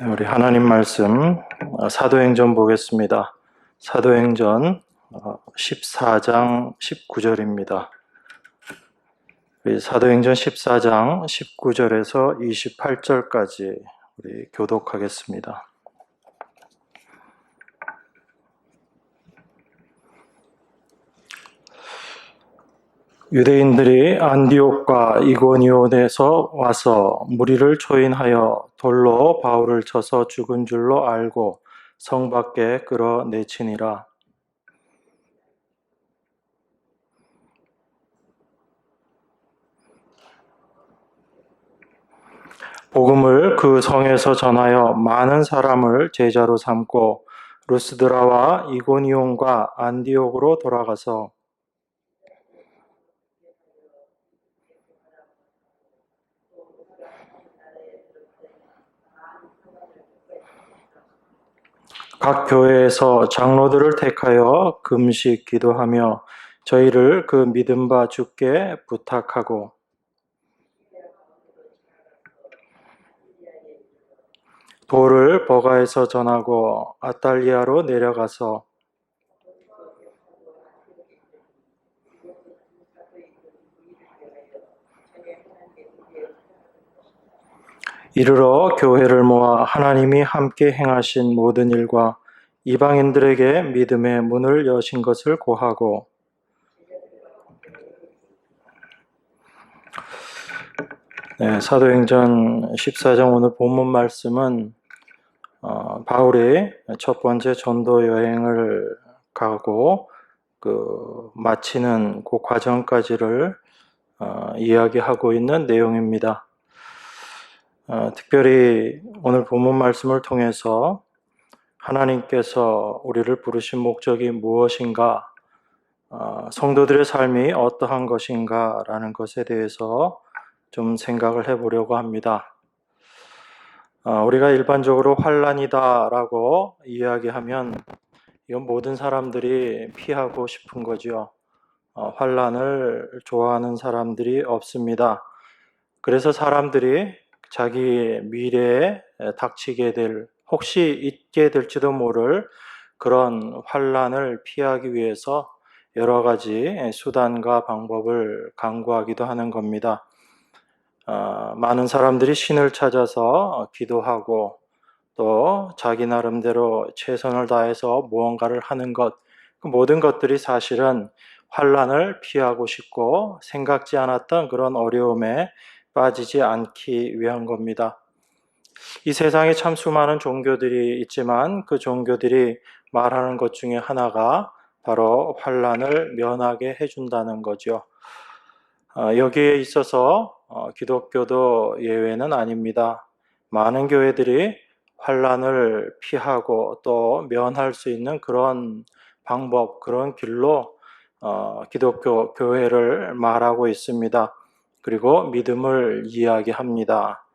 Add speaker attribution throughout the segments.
Speaker 1: 우리 하나님 말씀 사도행전 보겠습니다. 사도행전 14장 19절입니다. 사도행전 14장 19절에서 28절까지 우리 교독하겠습니다. 유대인들이 안디옥과 이고니온에서 와서 무리를 초인하여 돌로 바울을 쳐서 죽은 줄로 알고 성 밖에 끌어내치니라. 복음을 그 성에서 전하여 많은 사람을 제자로 삼고 루스드라와 이고니온과 안디옥으로 돌아가서 각 교회에서 장로들을 택하여 금식 기도하며 저희를 그 믿음 바 주께 부탁하고 도를 버가에서 전하고 아탈리아로 내려가서 이르러 교회를 모아 하나님이 함께 행하신 모든 일과 이방인들에게 믿음의 문을 여신 것을 고하고 사도행전 14장 오늘 본문 말씀은 바울이 첫 번째 전도 여행을 가고 마치는 그 과정까지를 이야기하고 있는 내용입니다. 특별히 오늘 본문 말씀을 통해서 하나님께서 우리를 부르신 목적이 무엇인가, 성도들의 삶이 어떠한 것인가 라는 것에 대해서 좀 생각을 해보려고 합니다. 우리가 일반적으로 환난이다 라고 이야기하면 이건 모든 사람들이 피하고 싶은 거죠. 환난을 좋아하는 사람들이 없습니다. 그래서 사람들이 자기 미래에 닥치게 될, 혹시 있게 될지도 모를 그런 환난을 피하기 위해서 여러 가지 수단과 방법을 강구하기도 하는 겁니다. 많은 사람들이 신을 찾아서 기도하고 또 자기 나름대로 최선을 다해서 무언가를 하는 것, 그 모든 것들이 사실은 환난을 피하고 싶고 생각지 않았던 그런 어려움에 빠지지 않기 위한 겁니다. 이 세상에 참 수많은 종교들이 있지만 그 종교들이 말하는 것 중에 하나가 바로 환난을 면하게 해준다는 거죠. 여기에 있어서 기독교도 예외는 아닙니다. 많은 교회들이 환난을 피하고 또 면할 수 있는 그런 방법, 그런 길로 기독교 교회를 말하고 있습니다. 그리고 믿음을 이야기합니다.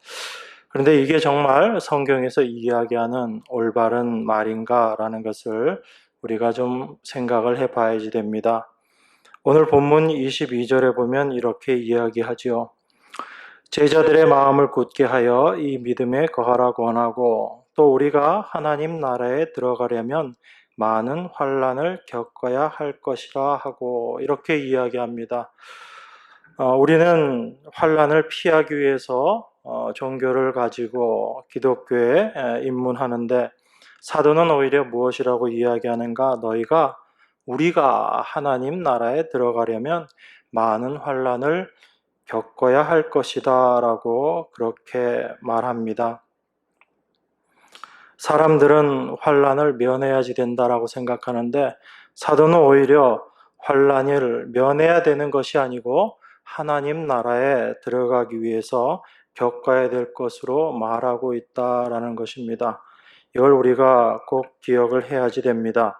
Speaker 1: 그런데 이게 정말 성경에서 이야기하는 올바른 말인가라는 것을 우리가 좀 생각을 해봐야지 됩니다. 오늘 본문 22절에 보면 이렇게 이야기하지요. 제자들의 마음을 굳게 하여 이 믿음에 거하라 권하고 또 우리가 하나님 나라에 들어가려면 많은 환난을 겪어야 할 것이라 하고 이렇게 이야기합니다. 우리는 환난을 피하기 위해서 종교를 가지고 기독교에 입문하는데 사도는 오히려 무엇이라고 이야기하는가? 우리가 하나님 나라에 들어가려면 많은 환난을 겪어야 할 것이다 라고 그렇게 말합니다. 사람들은 환난을 면해야지 된다라고 생각하는데 사도는 오히려 환난을 면해야 되는 것이 아니고 하나님 나라에 들어가기 위해서 겪어야 될 것으로 말하고 있다라는 것입니다. 이걸 우리가 꼭 기억을 해야지 됩니다.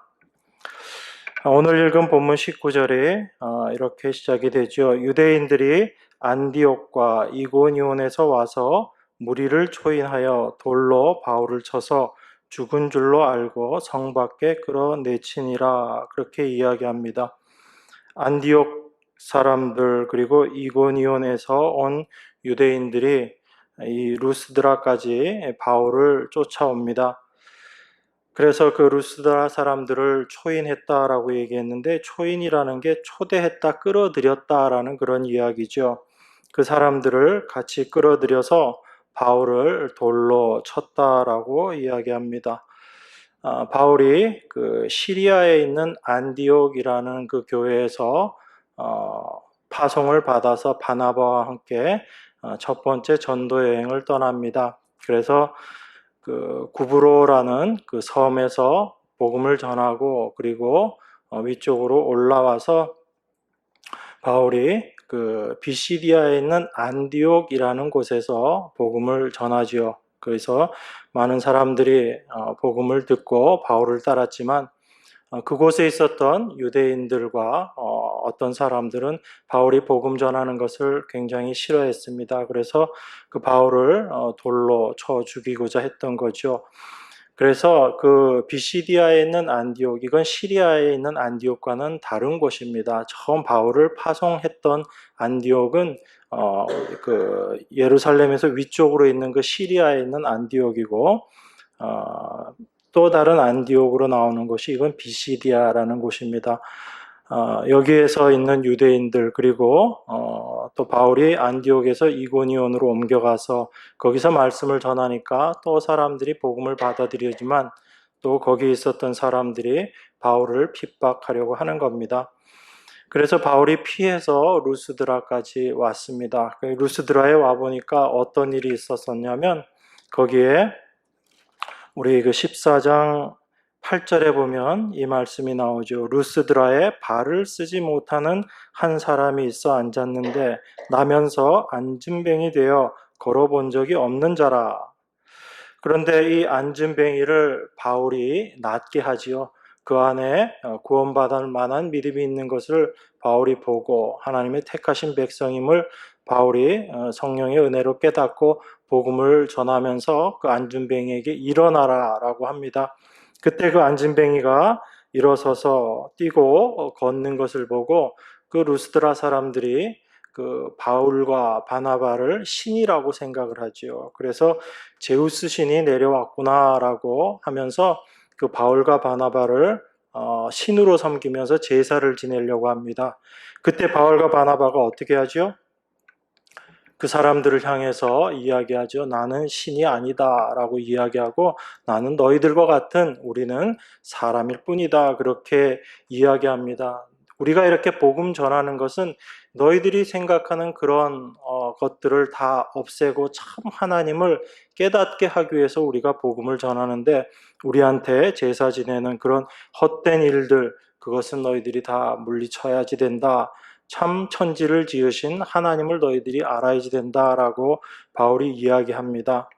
Speaker 1: 오늘 읽은 본문 19절에 이렇게 시작이 되죠. 유대인들이 안디옥과 이고니온에서 와서 무리를 초인하여 돌로 바울을 쳐서 죽은 줄로 알고 성 밖에 끌어내치니라 그렇게 이야기합니다. 안디옥 사람들 그리고 이고니온에서 온 유대인들이 이 루스드라까지 바울을 쫓아옵니다. 그래서 그 루스드라 사람들을 초인했다라고 얘기했는데, 초인이라는 게 초대했다, 끌어들였다라는 그런 이야기죠. 그 사람들을 같이 끌어들여서 바울을 돌로 쳤다라고 이야기합니다. 바울이 그 시리아에 있는 안디옥이라는 그 교회에서 파송을 받아서 바나바와 함께 첫 번째 전도 여행을 떠납니다. 그래서 그 구브로라는 그 섬에서 복음을 전하고, 그리고 위쪽으로 올라와서 바울이 그 비시디아에 있는 안디옥이라는 곳에서 복음을 전하지요. 그래서 많은 사람들이 복음을 듣고 바울을 따랐지만, 그곳에 있었던 유대인들과 어떤 사람들은 바울이 복음 전하는 것을 굉장히 싫어했습니다. 그래서 그 바울을 돌로 쳐 죽이고자 했던 거죠. 그래서 그 비시디아에 있는 안디옥, 이건 시리아에 있는 안디옥과는 다른 곳입니다. 처음 바울을 파송했던 안디옥은 그 예루살렘에서 위쪽으로 있는 그 시리아에 있는 안디옥이고, 또 다른 안디옥으로 나오는 곳이 이건 비시디아라는 곳입니다. 여기에서 있는 유대인들, 그리고 또 바울이 안디옥에서 이고니온으로 옮겨가서 거기서 말씀을 전하니까 또 사람들이 복음을 받아들이지만, 또 거기 있었던 사람들이 바울을 핍박하려고 하는 겁니다. 그래서 바울이 피해서 루스드라까지 왔습니다. 루스드라에 와보니까 어떤 일이 있었었냐면, 거기에 우리 그 14장 8절에 보면 이 말씀이 나오죠. 루스드라에 발을 쓰지 못하는 한 사람이 있어 앉았는데 나면서 앉은뱅이 되어 걸어본 적이 없는 자라. 그런데 이 앉은뱅이를 바울이 낫게 하지요. 그 안에 구원받을 만한 믿음이 있는 것을 바울이 보고, 하나님의 택하신 백성임을 바울이 성령의 은혜로 깨닫고 복음을 전하면서 그 앉은뱅이에게 일어나라 라고 합니다. 그때 그 앉은뱅이가 일어서서 뛰고 걷는 것을 보고 그 루스드라 사람들이 그 바울과 바나바를 신이라고 생각을 하지요. 그래서 제우스 신이 내려왔구나라고 하면서 그 바울과 바나바를 신으로 섬기면서 제사를 지내려고 합니다. 그때 바울과 바나바가 어떻게 하죠? 그 사람들을 향해서 이야기하죠. 나는 신이 아니다 라고 이야기하고, 나는 너희들과 같은 우리는 사람일 뿐이다, 그렇게 이야기합니다. 우리가 이렇게 복음 전하는 것은 너희들이 생각하는 그런 것들을 다 없애고 참 하나님을 깨닫게 하기 위해서 우리가 복음을 전하는데, 우리한테 제사 지내는 그런 헛된 일들, 그것은 너희들이 다 물리쳐야지 된다. 참 천지를 지으신 하나님을 너희들이 알아야지 된다라고 바울이 이야기합니다.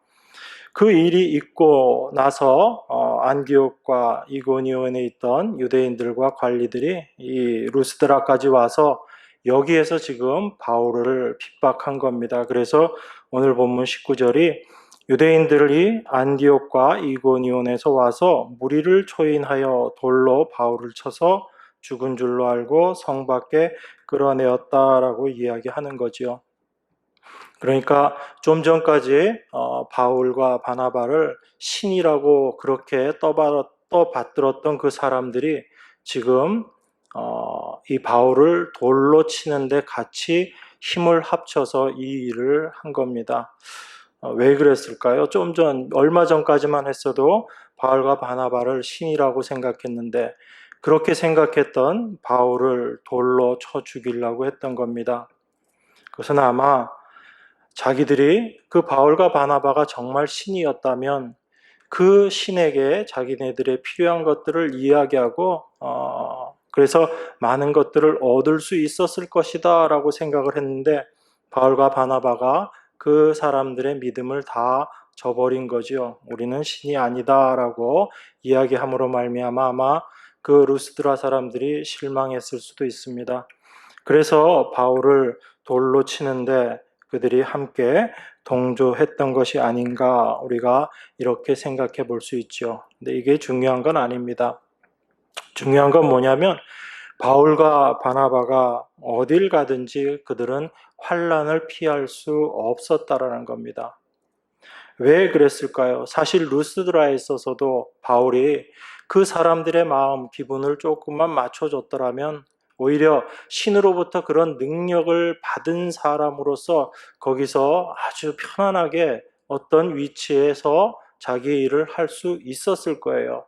Speaker 1: 그 일이 있고 나서 안디옥과 이고니온에 있던 유대인들과 관리들이 이 루스드라까지 와서 여기에서 지금 바울을 핍박한 겁니다. 그래서 오늘 본문 19절이 유대인들이 안디옥과 이고니온에서 와서 무리를 초인하여 돌로 바울을 쳐서 죽은 줄로 알고 성 밖에 끌어내었다라고 이야기하는 거죠. 그러니까 좀 전까지 바울과 바나바를 신이라고 그렇게 떠받들었던 그 사람들이 지금 이 바울을 돌로 치는데 같이 힘을 합쳐서 이 일을 한 겁니다. 왜 그랬을까요? 얼마 전까지만 했어도 바울과 바나바를 신이라고 생각했는데, 그렇게 생각했던 바울을 돌로 쳐 죽이려고 했던 겁니다. 그것은 아마 자기들이 그 바울과 바나바가 정말 신이었다면 그 신에게 자기네들의 필요한 것들을 이야기하고 그래서 많은 것들을 얻을 수 있었을 것이다 라고 생각을 했는데, 바울과 바나바가 그 사람들의 믿음을 다 저버린 거죠. 우리는 신이 아니다 라고 이야기함으로 말미암아 아마 그 루스드라 사람들이 실망했을 수도 있습니다. 그래서 바울을 돌로 치는데 그들이 함께 동조했던 것이 아닌가, 우리가 이렇게 생각해 볼 수 있죠. 근데 이게 중요한 건 아닙니다. 중요한 건 뭐냐면 바울과 바나바가 어딜 가든지 그들은 환난을 피할 수 없었다라는 겁니다. 왜 그랬을까요? 사실 루스드라에 있어서도 바울이 그 사람들의 마음, 기분을 조금만 맞춰줬더라면 오히려 신으로부터 그런 능력을 받은 사람으로서 거기서 아주 편안하게 어떤 위치에서 자기 일을 할 수 있었을 거예요.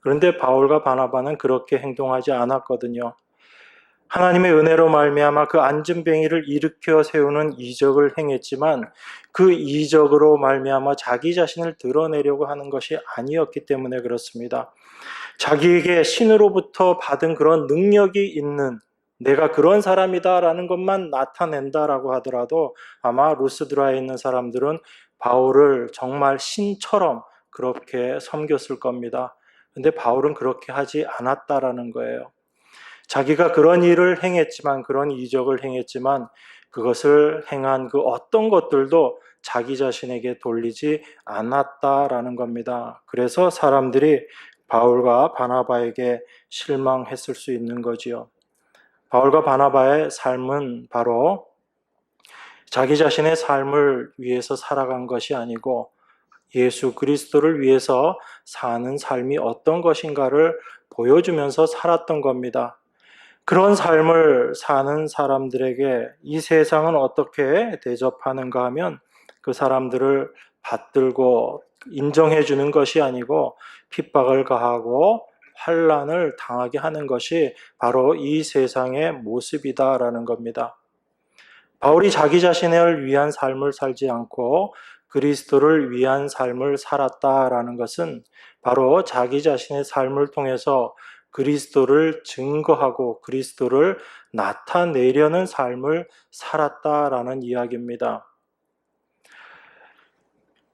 Speaker 1: 그런데 바울과 바나바는 그렇게 행동하지 않았거든요. 하나님의 은혜로 말미암아 그 안진뱅이를 일으켜 세우는 이적을 행했지만 그 이적으로 말미암아 자기 자신을 드러내려고 하는 것이 아니었기 때문에 그렇습니다. 자기에게 신으로부터 받은 그런 능력이 있는 내가 그런 사람이다라는 것만 나타낸다라고 하더라도 아마 루스드라에 있는 사람들은 바울을 정말 신처럼 그렇게 섬겼을 겁니다. 근데 바울은 그렇게 하지 않았다라는 거예요. 자기가 그런 일을 행했지만, 그런 이적을 행했지만, 그것을 행한 그 어떤 것들도 자기 자신에게 돌리지 않았다라는 겁니다. 그래서 사람들이 바울과 바나바에게 실망했을 수 있는 거지요. 바울과 바나바의 삶은 바로 자기 자신의 삶을 위해서 살아간 것이 아니고 예수 그리스도를 위해서 사는 삶이 어떤 것인가를 보여주면서 살았던 겁니다. 그런 삶을 사는 사람들에게 이 세상은 어떻게 대접하는가 하면 그 사람들을 받들고 인정해 주는 것이 아니고 핍박을 가하고 환난을 당하게 하는 것이 바로 이 세상의 모습이다라는 겁니다. 바울이 자기 자신을 위한 삶을 살지 않고 그리스도를 위한 삶을 살았다라는 것은 바로 자기 자신의 삶을 통해서 그리스도를 증거하고 그리스도를 나타내려는 삶을 살았다라는 이야기입니다.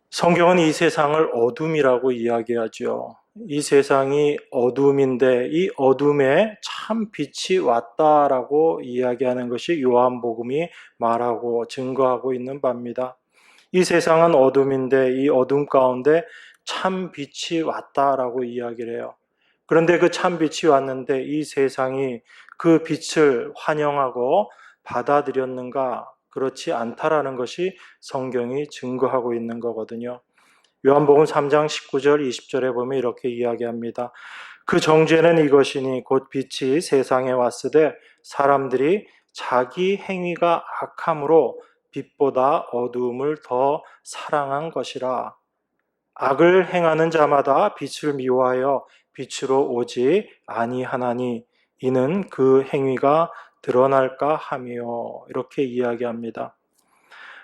Speaker 1: 성경은 이 세상을 어둠이라고 이야기하죠. 이 세상이 어둠인데 이 어둠에 참 빛이 왔다라고 이야기하는 것이 요한복음이 말하고 증거하고 있는 바입니다. 이 세상은 어둠인데 이 어둠 가운데 참 빛이 왔다라고 이야기를 해요. 그런데 그 참 빛이 왔는데 이 세상이 그 빛을 환영하고 받아들였는가? 그렇지 않다라는 것이 성경이 증거하고 있는 거거든요. 요한복음 3장 19절 20절에 보면 이렇게 이야기합니다. 그 정죄는 이것이니 곧 빛이 세상에 왔으되 사람들이 자기 행위가 악함으로 빛보다 어두움을 더 사랑한 것이라. 악을 행하는 자마다 빛을 미워하여 빛으로 오지 아니하나니 이는 그 행위가 드러날까 하며 이렇게 이야기합니다.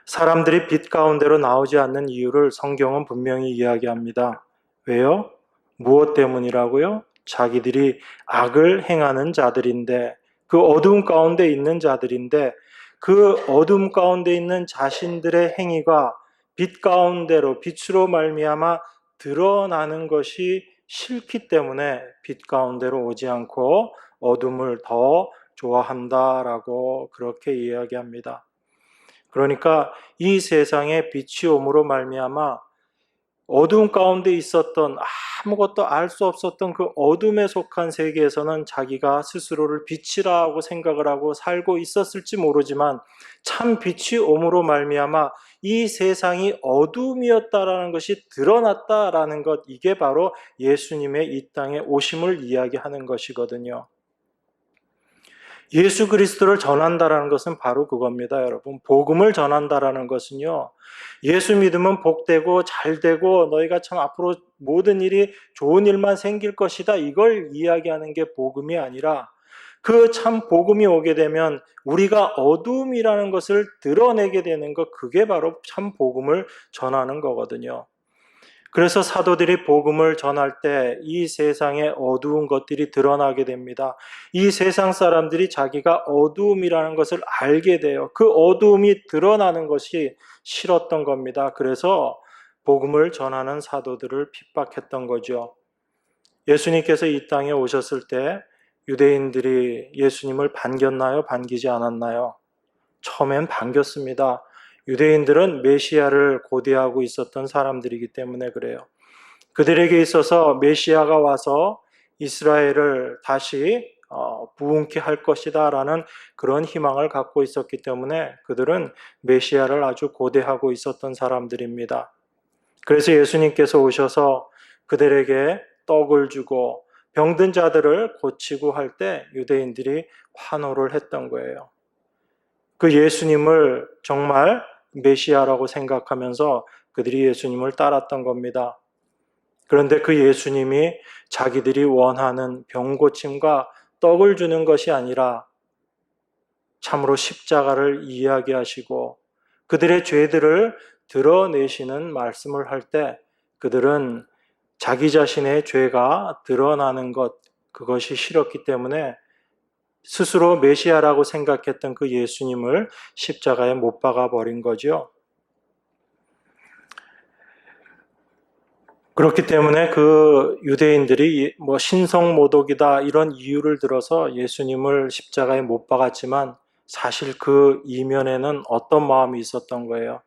Speaker 1: 사람들이 빛 가운데로 나오지 않는 이유를 성경은 분명히 이야기합니다. 왜요? 무엇 때문이라고요? 자기들이 악을 행하는 자들인데 그 어두움 가운데 있는 자들인데 그 어둠 가운데 있는 자신들의 행위가 빛 가운데로 빛으로 말미암아 드러나는 것이 싫기 때문에 빛 가운데로 오지 않고 어둠을 더 좋아한다라고 그렇게 이야기합니다. 그러니까 이 세상에 빛이 옴으로 말미암아 어두움 가운데 있었던 아무것도 알 수 없었던 그 어둠에 속한 세계에서는 자기가 스스로를 빛이라고 생각을 하고 살고 있었을지 모르지만 참 빛이 옴으로 말미암아 이 세상이 어둠이었다라는 것이 드러났다라는 것, 이게 바로 예수님의 이 땅에 오심을 이야기하는 것이거든요. 예수 그리스도를 전한다라는 것은 바로 그겁니다, 여러분. 복음을 전한다라는 것은요, 예수 믿으면 복되고 잘되고 너희가 참 앞으로 모든 일이 좋은 일만 생길 것이다, 이걸 이야기하는 게 복음이 아니라 그 참 복음이 오게 되면 우리가 어둠이라는 것을 드러내게 되는 것, 그게 바로 참 복음을 전하는 거거든요. 그래서 사도들이 복음을 전할 때 이 세상의 어두운 것들이 드러나게 됩니다. 이 세상 사람들이 자기가 어두움이라는 것을 알게 돼요. 그 어두움이 드러나는 것이 싫었던 겁니다. 그래서 복음을 전하는 사도들을 핍박했던 거죠. 예수님께서 이 땅에 오셨을 때 유대인들이 예수님을 반겼나요? 반기지 않았나요? 처음엔 반겼습니다. 유대인들은 메시아를 고대하고 있었던 사람들이기 때문에 그래요. 그들에게 있어서 메시아가 와서 이스라엘을 다시 부흥케 할 것이다 라는 그런 희망을 갖고 있었기 때문에 그들은 메시아를 아주 고대하고 있었던 사람들입니다. 그래서 예수님께서 오셔서 그들에게 떡을 주고 병든 자들을 고치고 할 때 유대인들이 환호를 했던 거예요. 그 예수님을 정말 메시아라고 생각하면서 그들이 예수님을 따랐던 겁니다. 그런데 그 예수님이 자기들이 원하는 병 고침과 떡을 주는 것이 아니라 참으로 십자가를 이야기하시고 그들의 죄들을 드러내시는 말씀을 할 때 그들은 자기 자신의 죄가 드러나는 것, 그것이 싫었기 때문에 스스로 메시아라고 생각했던 그 예수님을 십자가에 못 박아 버린 거죠. 그렇기 때문에 그 유대인들이 뭐 신성모독이다 이런 이유를 들어서 예수님을 십자가에 못 박았지만 사실 그 이면에는 어떤 마음이 있었던 거예요.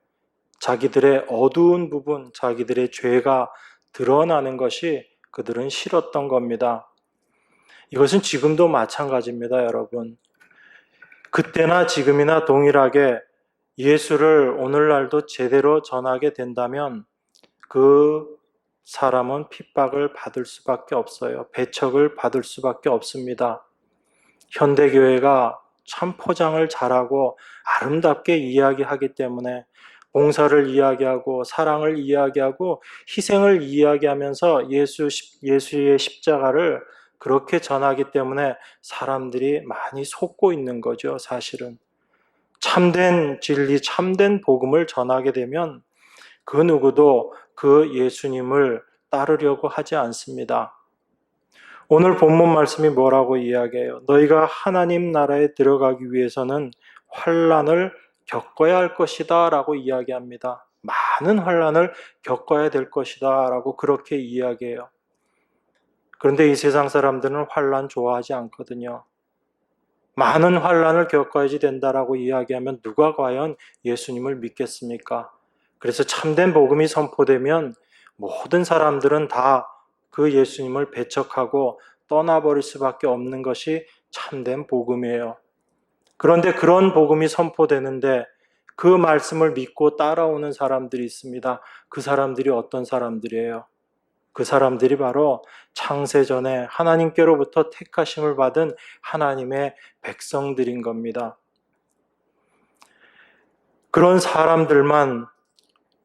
Speaker 1: 자기들의 어두운 부분, 자기들의 죄가 드러나는 것이 그들은 싫었던 겁니다. 이것은 지금도 마찬가지입니다, 여러분. 그때나 지금이나 동일하게 예수를 오늘날도 제대로 전하게 된다면 그 사람은 핍박을 받을 수밖에 없어요. 배척을 받을 수밖에 없습니다. 현대교회가 참 포장을 잘하고 아름답게 이야기하기 때문에 봉사를 이야기하고 사랑을 이야기하고 희생을 이야기하면서 예수의 십자가를 그렇게 전하기 때문에 사람들이 많이 속고 있는 거죠, 사실은. 참된 진리, 참된 복음을 전하게 되면 그 누구도 그 예수님을 따르려고 하지 않습니다. 오늘 본문 말씀이 뭐라고 이야기해요? 너희가 하나님 나라에 들어가기 위해서는 환난을 겪어야 할 것이다 라고 이야기합니다. 많은 환난을 겪어야 될 것이다 라고 그렇게 이야기해요. 그런데 이 세상 사람들은 환난 좋아하지 않거든요. 많은 환난을 겪어야지 된다라고 이야기하면 누가 과연 예수님을 믿겠습니까? 그래서 참된 복음이 선포되면 모든 사람들은 다 그 예수님을 배척하고 떠나버릴 수밖에 없는 것이 참된 복음이에요. 그런데 그런 복음이 선포되는데 그 말씀을 믿고 따라오는 사람들이 있습니다. 그 사람들이 어떤 사람들이에요? 그 사람들이 바로 창세전에 하나님께로부터 택하심을 받은 하나님의 백성들인 겁니다. 그런 사람들만,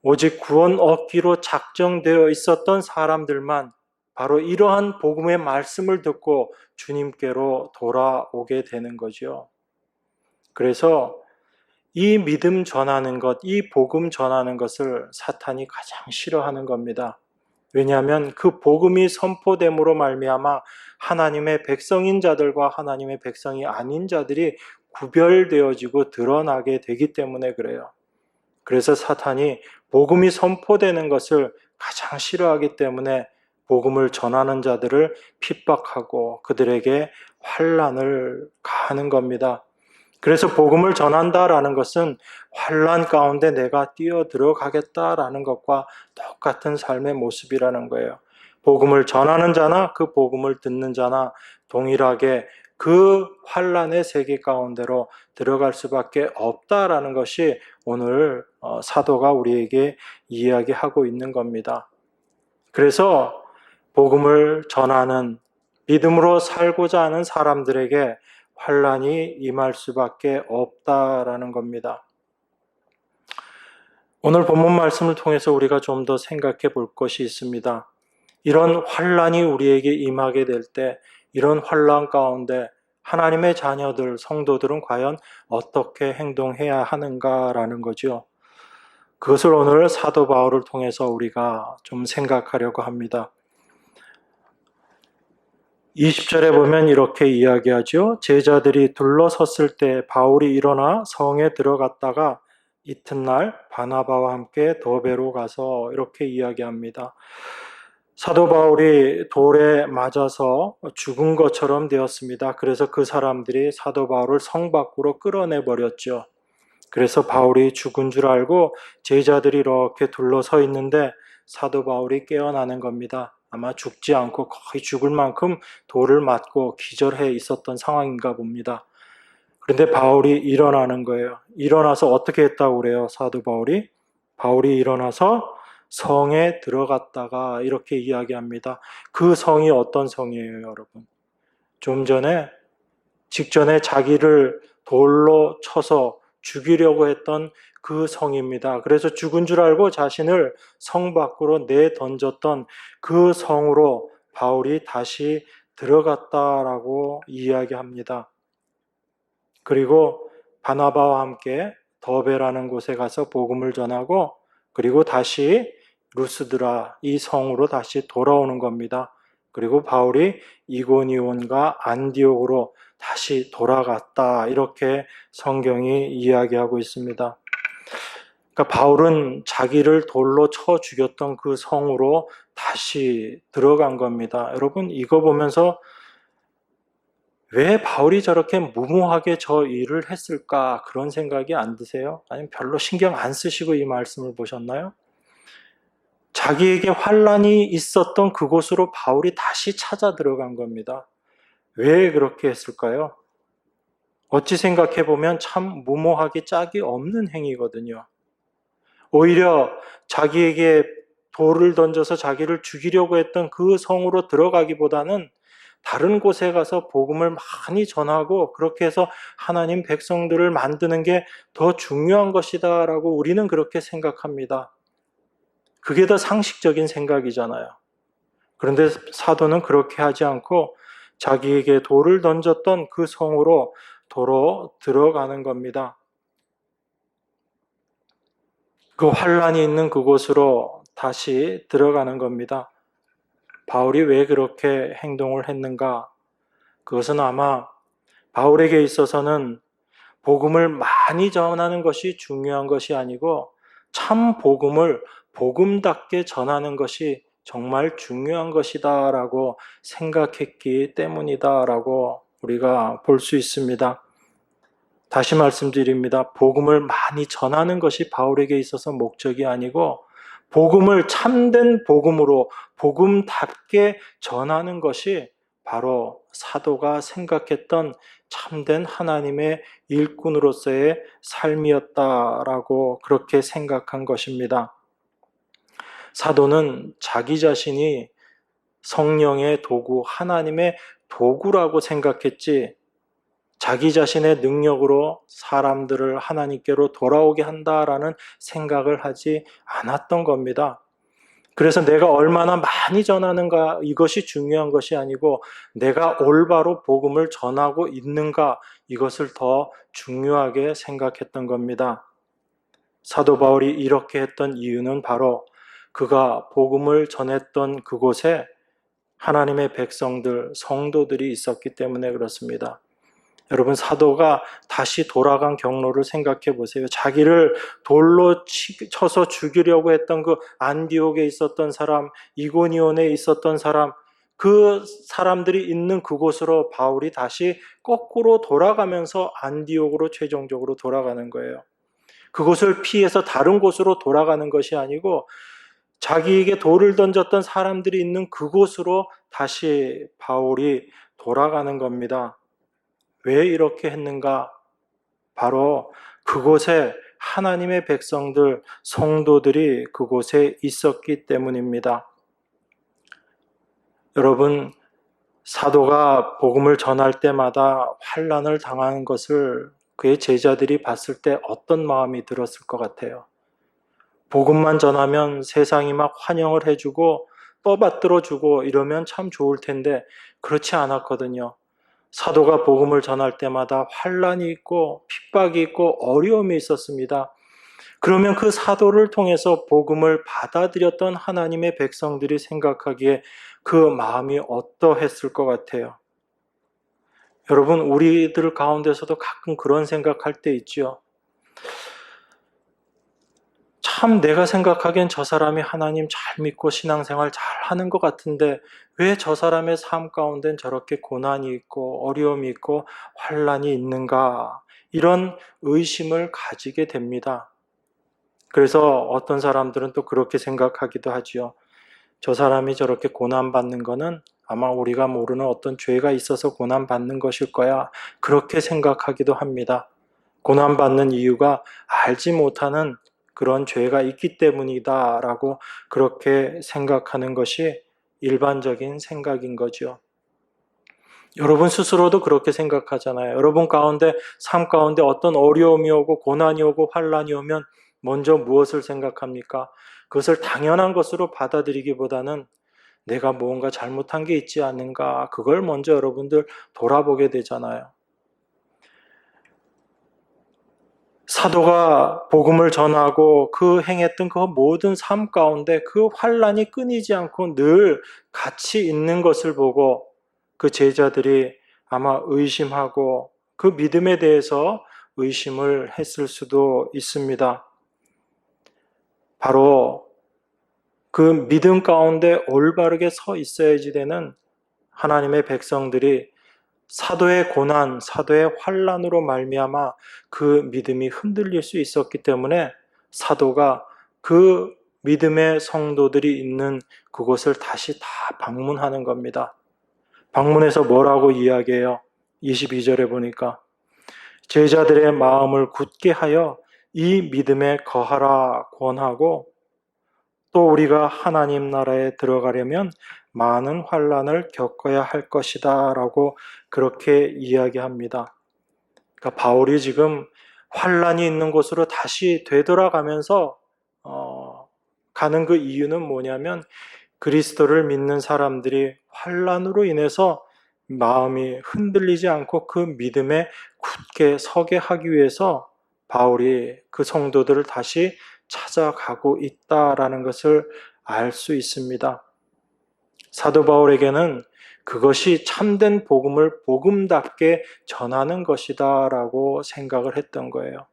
Speaker 1: 오직 구원 얻기로 작정되어 있었던 사람들만 바로 이러한 복음의 말씀을 듣고 주님께로 돌아오게 되는 거죠. 그래서 이 믿음 전하는 것, 이 복음 전하는 것을 사탄이 가장 싫어하는 겁니다. 왜냐하면 그 복음이 선포됨으로 말미암아 하나님의 백성인 자들과 하나님의 백성이 아닌 자들이 구별되어지고 드러나게 되기 때문에 그래요. 그래서 사탄이 복음이 선포되는 것을 가장 싫어하기 때문에 복음을 전하는 자들을 핍박하고 그들에게 환난을 가하는 겁니다. 그래서 복음을 전한다라는 것은 환난 가운데 내가 뛰어 들어가겠다라는 것과 똑같은 삶의 모습이라는 거예요. 복음을 전하는 자나 그 복음을 듣는 자나 동일하게 그 환난의 세계 가운데로 들어갈 수밖에 없다라는 것이 오늘 사도가 우리에게 이야기하고 있는 겁니다. 그래서 복음을 전하는 믿음으로 살고자 하는 사람들에게 환난이 임할 수밖에 없다라는 겁니다. 오늘 본문 말씀을 통해서 우리가 좀 더 생각해 볼 것이 있습니다. 이런 환난이 우리에게 임하게 될 때 이런 환난 가운데 하나님의 자녀들, 성도들은 과연 어떻게 행동해야 하는가라는 거죠. 그것을 오늘 사도 바울을 통해서 우리가 좀 생각하려고 합니다. 20절에 보면 이렇게 이야기하죠. 제자들이 둘러섰을 때 바울이 일어나 성에 들어갔다가 이튿날 바나바와 함께 더베로 가서 이렇게 이야기합니다. 사도 바울이 돌에 맞아서 죽은 것처럼 되었습니다. 그래서 그 사람들이 사도 바울을 성 밖으로 끌어내 버렸죠. 그래서 바울이 죽은 줄 알고 제자들이 이렇게 둘러서 있는데 사도 바울이 깨어나는 겁니다. 아마 죽지 않고 거의 죽을 만큼 돌을 맞고 기절해 있었던 상황인가 봅니다. 그런데 바울이 일어나는 거예요. 일어나서 어떻게 했다고 그래요? 사도 바울이 일어나서 성에 들어갔다가 이렇게 이야기합니다. 그 성이 어떤 성이에요, 여러분? 좀 전에 직전에 자기를 돌로 쳐서 죽이려고 했던 그 성입니다. 그래서 죽은 줄 알고 자신을 성 밖으로 내던졌던 그 성으로 바울이 다시 들어갔다라고 이야기합니다. 그리고 바나바와 함께 더베라는 곳에 가서 복음을 전하고 그리고 다시 루스드라 이 성으로 다시 돌아오는 겁니다. 그리고 바울이 이고니온과 안디옥으로 다시 돌아갔다 이렇게 성경이 이야기하고 있습니다. 그러니까 바울은 자기를 돌로 쳐 죽였던 그 성으로 다시 들어간 겁니다. 여러분 이거 보면서 왜 바울이 저렇게 무모하게 저 일을 했을까 그런 생각이 안 드세요? 아니면 별로 신경 안 쓰시고 이 말씀을 보셨나요? 자기에게 환란이 있었던 그곳으로 바울이 다시 찾아 들어간 겁니다. 왜 그렇게 했을까요? 어찌 생각해 보면 참 무모하기 짝이 없는 행위거든요. 오히려 자기에게 돌을 던져서 자기를 죽이려고 했던 그 성으로 들어가기보다는 다른 곳에 가서 복음을 많이 전하고 그렇게 해서 하나님 백성들을 만드는 게 더 중요한 것이다라고 우리는 그렇게 생각합니다. 그게 더 상식적인 생각이잖아요. 그런데 사도는 그렇게 하지 않고 자기에게 돌을 던졌던 그 성으로 도로 들어가는 겁니다. 그 환란이 있는 그곳으로 다시 들어가는 겁니다. 바울이 왜 그렇게 행동을 했는가? 그것은 아마 바울에게 있어서는 복음을 많이 전하는 것이 중요한 것이 아니고 참 복음을 복음답게 전하는 것이 정말 중요한 것이다라고 생각했기 때문이다라고 우리가 볼 수 있습니다. 다시 말씀드립니다. 복음을 많이 전하는 것이 바울에게 있어서 목적이 아니고 복음을 참된 복음으로 복음답게 전하는 것이 바로 사도가 생각했던 참된 하나님의 일꾼으로서의 삶이었다라고 그렇게 생각한 것입니다. 사도는 자기 자신이 성령의 도구, 하나님의 도구라고 생각했지 자기 자신의 능력으로 사람들을 하나님께로 돌아오게 한다라는 생각을 하지 않았던 겁니다. 그래서 내가 얼마나 많이 전하는가 이것이 중요한 것이 아니고 내가 올바로 복음을 전하고 있는가 이것을 더 중요하게 생각했던 겁니다. 사도 바울이 이렇게 했던 이유는 바로 그가 복음을 전했던 그곳에 하나님의 백성들, 성도들이 있었기 때문에 그렇습니다. 여러분 사도가 다시 돌아간 경로를 생각해 보세요. 자기를 돌로 쳐서 죽이려고 했던 그 안디옥에 있었던 사람, 이고니온에 있었던 사람, 그 사람들이 있는 그곳으로 바울이 다시 거꾸로 돌아가면서 안디옥으로 최종적으로 돌아가는 거예요. 그곳을 피해서 다른 곳으로 돌아가는 것이 아니고 자기에게 돌을 던졌던 사람들이 있는 그곳으로 다시 바울이 돌아가는 겁니다. 왜 이렇게 했는가? 바로 그곳에 하나님의 백성들, 성도들이 그곳에 있었기 때문입니다. 여러분, 사도가 복음을 전할 때마다 환난을 당하는 것을 그의 제자들이 봤을 때 어떤 마음이 들었을 것 같아요? 복음만 전하면 세상이 막 환영을 해주고 떠받들어주고 이러면 참 좋을 텐데 그렇지 않았거든요. 사도가 복음을 전할 때마다 환란이 있고 핍박이 있고 어려움이 있었습니다. 그러면 그 사도를 통해서 복음을 받아들였던 하나님의 백성들이 생각하기에 그 마음이 어떠했을 것 같아요? 여러분 우리들 가운데서도 가끔 그런 생각할 때 있죠. 참 내가 생각하기엔 저 사람이 하나님 잘 믿고 신앙생활 잘 하는 것 같은데 왜 저 사람의 삶 가운데는 저렇게 고난이 있고 어려움이 있고 환란이 있는가 이런 의심을 가지게 됩니다. 그래서 어떤 사람들은 또 그렇게 생각하기도 하지요. 저 사람이 저렇게 고난받는 거는 아마 우리가 모르는 어떤 죄가 있어서 고난받는 것일 거야 그렇게 생각하기도 합니다. 고난받는 이유가 알지 못하는 그런 죄가 있기 때문이다라고 그렇게 생각하는 것이 일반적인 생각인 거죠. 여러분 스스로도 그렇게 생각하잖아요. 여러분 가운데, 삶 가운데 어떤 어려움이 오고 고난이 오고 환란이 오면 먼저 무엇을 생각합니까? 그것을 당연한 것으로 받아들이기보다는 내가 무언가 잘못한 게 있지 않는가, 그걸 먼저 여러분들 돌아보게 되잖아요. 사도가 복음을 전하고 그 행했던 그 모든 삶 가운데 그 환란이 끊이지 않고 늘 같이 있는 것을 보고 그 제자들이 아마 의심하고 그 믿음에 대해서 의심을 했을 수도 있습니다. 바로 그 믿음 가운데 올바르게 서 있어야지 되는 하나님의 백성들이 사도의 고난, 사도의 환란으로 말미암아 그 믿음이 흔들릴 수 있었기 때문에 사도가 그 믿음의 성도들이 있는 그곳을 다시 다 방문하는 겁니다. 방문해서 뭐라고 이야기해요? 22절에 보니까 제자들의 마음을 굳게 하여 이 믿음에 거하라 권하고, 또 우리가 하나님 나라에 들어가려면 많은 환란을 겪어야 할 것이다 라고 그렇게 이야기합니다. 그러니까 바울이 지금 환란이 있는 곳으로 다시 되돌아가면서 가는 그 이유는 뭐냐면, 그리스도를 믿는 사람들이 환란으로 인해서 마음이 흔들리지 않고 그 믿음에 굳게 서게 하기 위해서 바울이 그 성도들을 다시 찾아가고 있다라는 것을 알 수 있습니다. 사도 바울에게는 그것이 참된 복음을 복음답게 전하는 것이다라고 생각을 했던 거예요.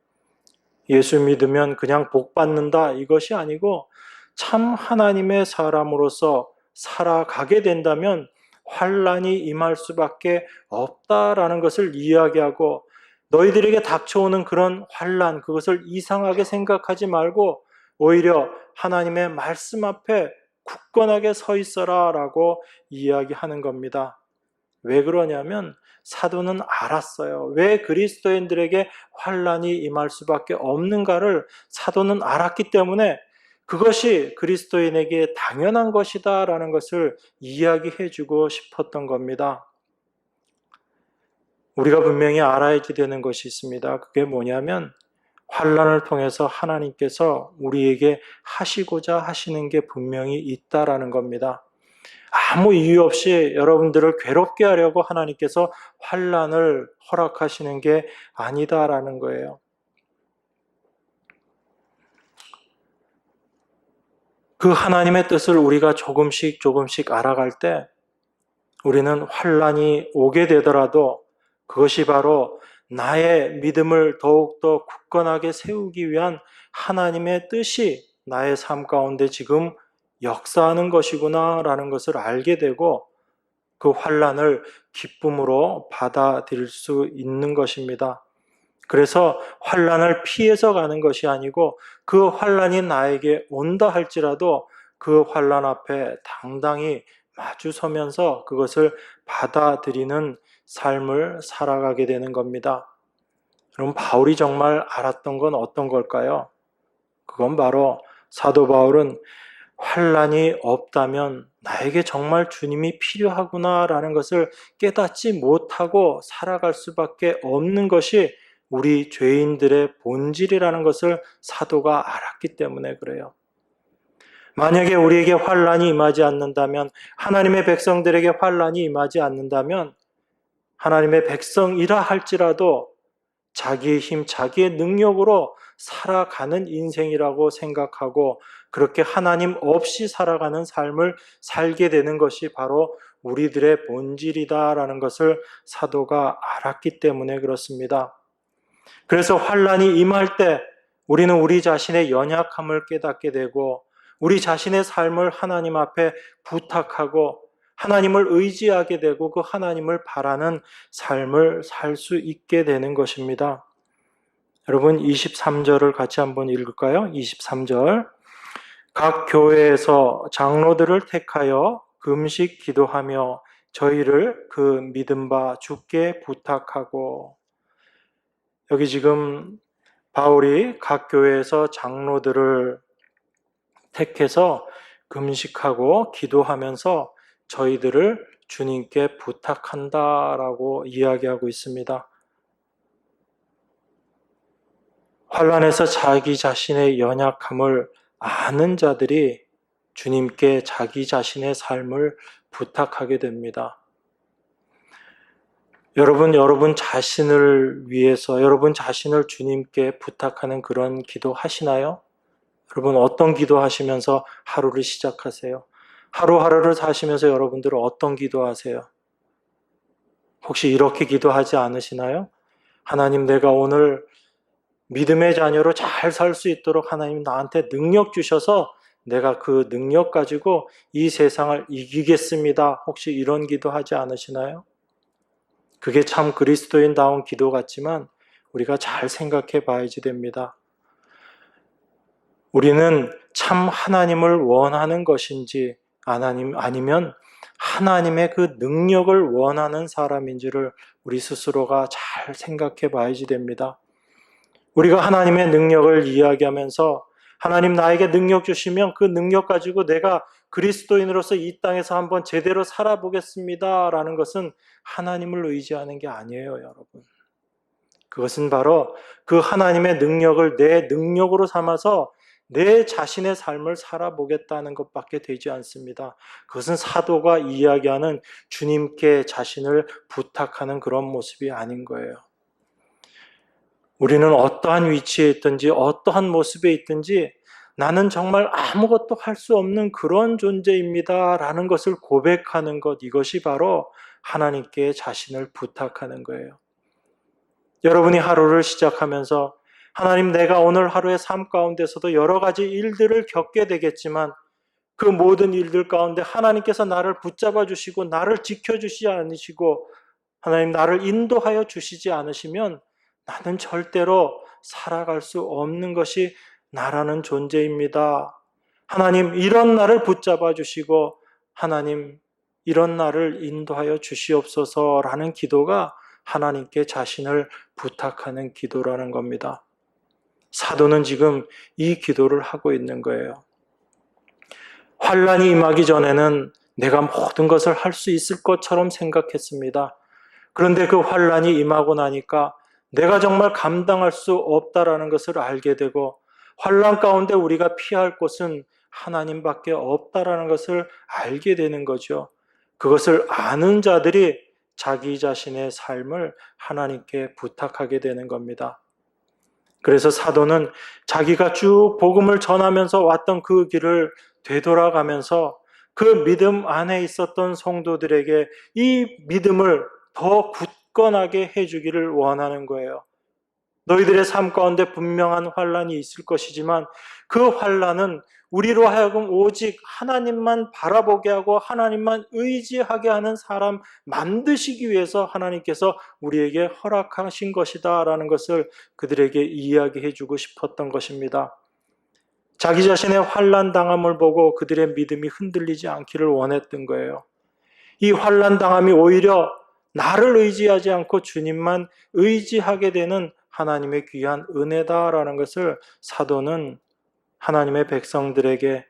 Speaker 1: 예수 믿으면 그냥 복 받는다, 이것이 아니고 참 하나님의 사람으로서 살아가게 된다면 환란이 임할 수밖에 없다라는 것을 이야기하고, 너희들에게 닥쳐오는 그런 환란, 그것을 이상하게 생각하지 말고 오히려 하나님의 말씀 앞에 굳건하게 서 있어라 라고 이야기하는 겁니다. 왜 그러냐면 사도는 알았어요. 왜 그리스도인들에게 환란이 임할 수밖에 없는가를 사도는 알았기 때문에 그것이 그리스도인에게 당연한 것이다 라는 것을 이야기해 주고 싶었던 겁니다. 우리가 분명히 알아야 되는 것이 있습니다. 그게 뭐냐면 환란을 통해서 하나님께서 우리에게 하시고자 하시는 게 분명히 있다라는 겁니다. 아무 이유 없이 여러분들을 괴롭게 하려고 하나님께서 환란을 허락하시는 게 아니다라는 거예요. 그 하나님의 뜻을 우리가 조금씩 알아갈 때 우리는 환란이 오게 되더라도 그것이 바로 나의 믿음을 더욱더 굳건하게 세우기 위한 하나님의 뜻이 나의 삶 가운데 지금 역사하는 것이구나라는 것을 알게 되고 그 환란을 기쁨으로 받아들일 수 있는 것입니다. 그래서 환란을 피해서 가는 것이 아니고 그 환란이 나에게 온다 할지라도 그 환란 앞에 당당히 마주서면서 그것을 받아들이는 삶을 살아가게 되는 겁니다. 그럼 바울이 정말 알았던 건 어떤 걸까요? 그건 바로 사도 바울은 환란이 없다면 나에게 정말 주님이 필요하구나라는 것을 깨닫지 못하고 살아갈 수밖에 없는 것이 우리 죄인들의 본질이라는 것을 사도가 알았기 때문에 그래요. 만약에 우리에게 환란이 임하지 않는다면, 하나님의 백성들에게 환란이 임하지 않는다면 하나님의 백성이라 할지라도 자기의 힘, 자기의 능력으로 살아가는 인생이라고 생각하고 그렇게 하나님 없이 살아가는 삶을 살게 되는 것이 바로 우리들의 본질이다라는 것을 사도가 알았기 때문에 그렇습니다. 그래서 환란이 임할 때 우리는 우리 자신의 연약함을 깨닫게 되고 우리 자신의 삶을 하나님 앞에 부탁하고 하나님을 의지하게 되고 그 하나님을 바라는 삶을 살 수 있게 되는 것입니다. 여러분 23절을 같이 한번 읽을까요? 23절. 각 교회에서 장로들을 택하여 금식 기도하며 저희를 그 믿음 바 주께 부탁하고. 여기 지금 바울이 각 교회에서 장로들을 택해서 금식하고 기도하면서 저희들을 주님께 부탁한다라고 이야기하고 있습니다. 환난에서 자기 자신의 연약함을 아는 자들이 주님께 자기 자신의 삶을 부탁하게 됩니다. 여러분 자신을 위해서 여러분 자신을 주님께 부탁하는 그런 기도 하시나요? 여러분 어떤 기도 하시면서 하루를 시작하세요? 하루하루를 사시면서 여러분들은 어떤 기도 하세요? 혹시 이렇게 기도하지 않으시나요? 하나님, 내가 오늘 믿음의 자녀로 잘 살 수 있도록 하나님 나한테 능력 주셔서 내가 그 능력 가지고 이 세상을 이기겠습니다. 혹시 이런 기도 하지 않으시나요? 그게 참 그리스도인다운 기도 같지만 우리가 잘 생각해 봐야지 됩니다. 우리는 참 하나님을 원하는 것인지 아니면 하나님의 그 능력을 원하는 사람인지를 우리 스스로가 잘 생각해 봐야지 됩니다. 우리가 하나님의 능력을 이야기하면서 하나님 나에게 능력 주시면 그 능력 가지고 내가 그리스도인으로서 이 땅에서 한번 제대로 살아보겠습니다 라는 것은 하나님을 의지하는 게 아니에요, 여러분. 그것은 바로 그 하나님의 능력을 내 능력으로 삼아서 내 자신의 삶을 살아보겠다는 것밖에 되지 않습니다. 그것은 사도가 이야기하는 주님께 자신을 부탁하는 그런 모습이 아닌 거예요. 우리는 어떠한 위치에 있든지 어떠한 모습에 있든지 나는 정말 아무것도 할 수 없는 그런 존재입니다 라는 것을 고백하는 것, 이것이 바로 하나님께 자신을 부탁하는 거예요. 여러분이 하루를 시작하면서 하나님, 내가 오늘 하루의 삶 가운데서도 여러 가지 일들을 겪게 되겠지만 그 모든 일들 가운데 하나님께서 나를 붙잡아 주시고 나를 지켜주시지 않으시고 하나님 나를 인도하여 주시지 않으시면 나는 절대로 살아갈 수 없는 것이 나라는 존재입니다. 하나님, 이런 나를 붙잡아 주시고 하나님, 이런 나를 인도하여 주시옵소서라는 기도가 하나님께 자신을 부탁하는 기도라는 겁니다. 사도는 지금 이 기도를 하고 있는 거예요. 환난이 임하기 전에는 내가 모든 것을 할 수 있을 것처럼 생각했습니다. 그런데 그 환난이 임하고 나니까 내가 정말 감당할 수 없다라는 것을 알게 되고 환난 가운데 우리가 피할 곳은 하나님밖에 없다라는 것을 알게 되는 거죠. 그것을 아는 자들이 자기 자신의 삶을 하나님께 부탁하게 되는 겁니다. 그래서 사도는 자기가 쭉 복음을 전하면서 왔던 그 길을 되돌아가면서 그 믿음 안에 있었던 성도들에게 이 믿음을 더 굳건하게 해주기를 원하는 거예요. 너희들의 삶 가운데 분명한 환난이 있을 것이지만 그 환난은 우리로 하여금 오직 하나님만 바라보게 하고 하나님만 의지하게 하는 사람 만드시기 위해서 하나님께서 우리에게 허락하신 것이다 라는 것을 그들에게 이야기해 주고 싶었던 것입니다. 자기 자신의 환난 당함을 보고 그들의 믿음이 흔들리지 않기를 원했던 거예요. 이 환난 당함이 오히려 나를 의지하지 않고 주님만 의지하게 되는 하나님의 귀한 은혜다라는 것을 사도는 하나님의 백성들에게